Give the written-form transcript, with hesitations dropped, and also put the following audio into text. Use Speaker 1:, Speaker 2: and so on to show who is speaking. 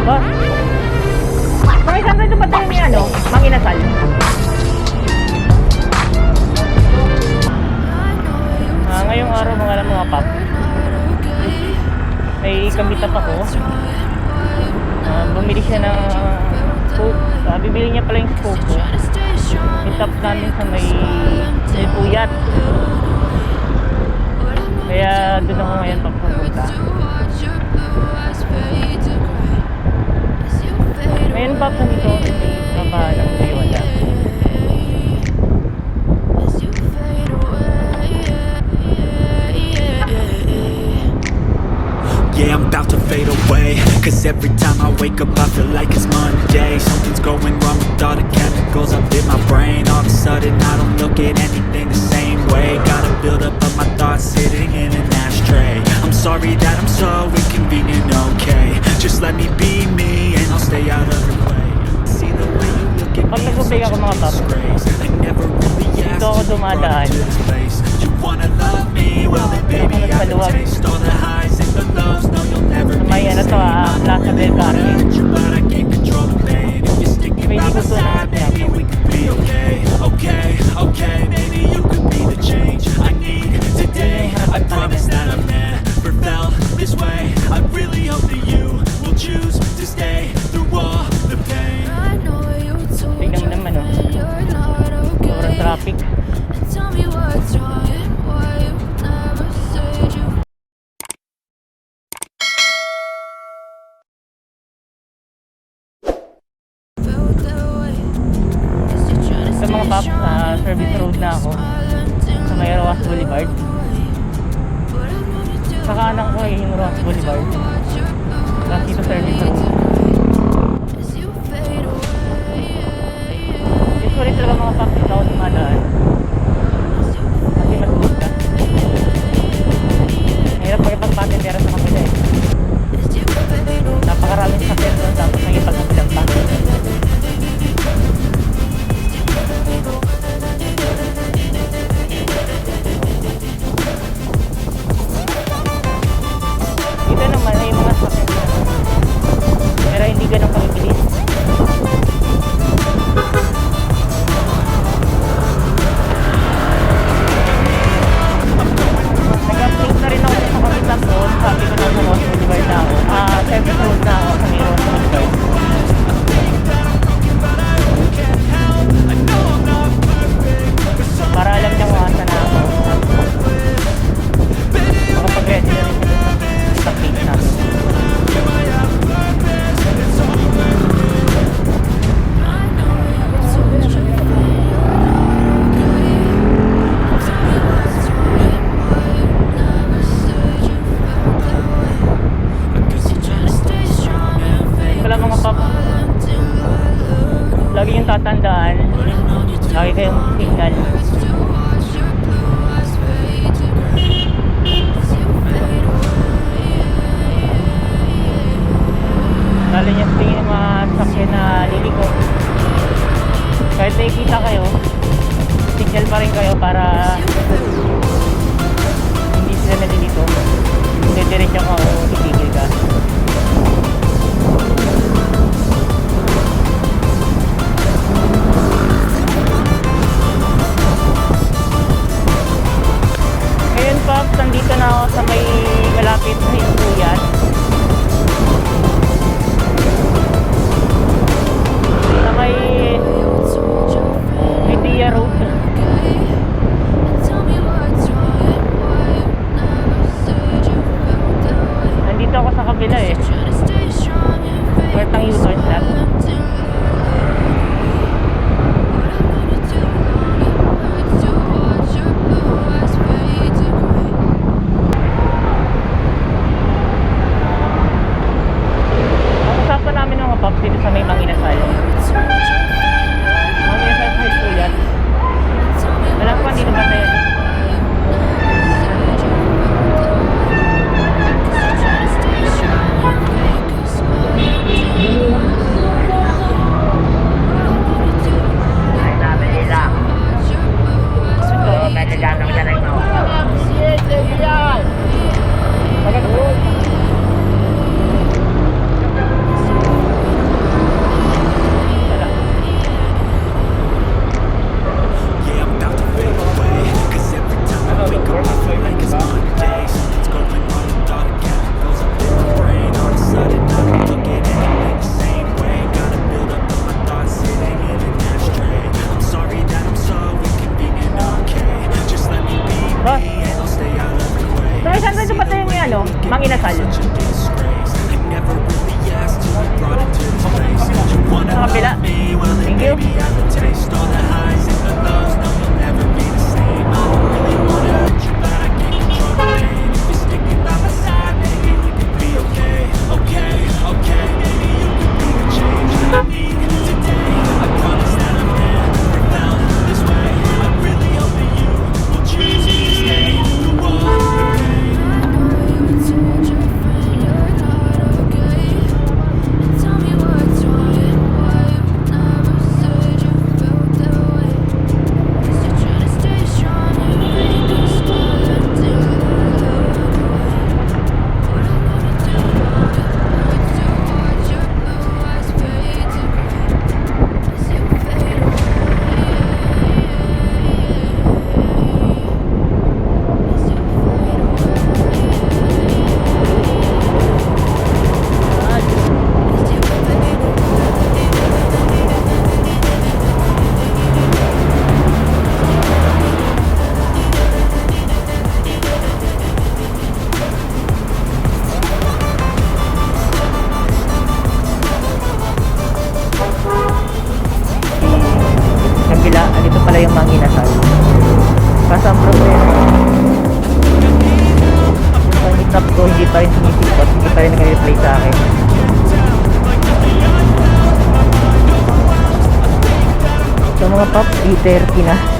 Speaker 1: Boss. Kung isang ganito ba tayo ni Manginasal? Ngayong araw mga pop. May kamit-up ako. Bumili siya ng spoke. Bibili niya pala yung spoke ko. Meet-up namin sa may puyat. Kaya doon ako ngayon pagpunta. Ngayon pa po nito trabaho ng Iwala.
Speaker 2: Yeah, I'm about to fade away, cause every time I wake up I feel like it's Monday. Something's going wrong with all the chemicals up in my brain. All of a sudden I don't look at anything the same way. Gotta build up of my thoughts sitting in an ashtray. I'm sorry that I'm so inconvenient, okay. Just let me be me and I'll stay out of your way. See the way you look at me, I'm such a disgrace. I never really asked you to run into this place. You wanna love me? Well then baby I can taste all the highs and the lows. No, you'll never be the same. I'm without you, but I can't control the pain. If you're sticking by my side, maybe we could be okay. Okay, maybe you could be the change I need today. I promise that I've never felt this way. I really hope that you will choose to stay through all the pain.
Speaker 1: Tingnan naman sobrang traffic. Sa mga pop, service road na ako sa may Roas Boulevard. Sa kanan ko yung Roas Boulevard. Tapos dito service road. Usually talaga mga pop dito ako dumadaan. Kasi matulog ka. Mahirap pagpagpatentera sa kapila eh. Napakaraming sakit doon tapos nagipagkabilang pa. Dito naman ay mga sakit na. Pero hindi ganun kabibilis. Nag-upload na rin ako sa Kamitap Road. Sabi ko na sa Ross Boulevard na ako. Service road na ako sa may Ross Boulevard. Para alam niya kung asa na ako. Makapag-ready na rin sa page namin. Wala mga pop. Lagi yung tatandaan. Lagi kayong signal. Lalo niya tingin yung mga sakyan na liliko. Kahit nakikita kayo, signal pa rin kayo para hindi sila naliliko. Hindi diretso ka o titigil ka. Ngayon pa, nandito na ako sa may malapit sa Puyat. Sa may Media Road. Nandito ako sa kabila nasa ang problema. Yung meetup ko hindi pa rin sumisipat, hindi pa rin nag-reply sa akin. So mga pop, 8:30 na.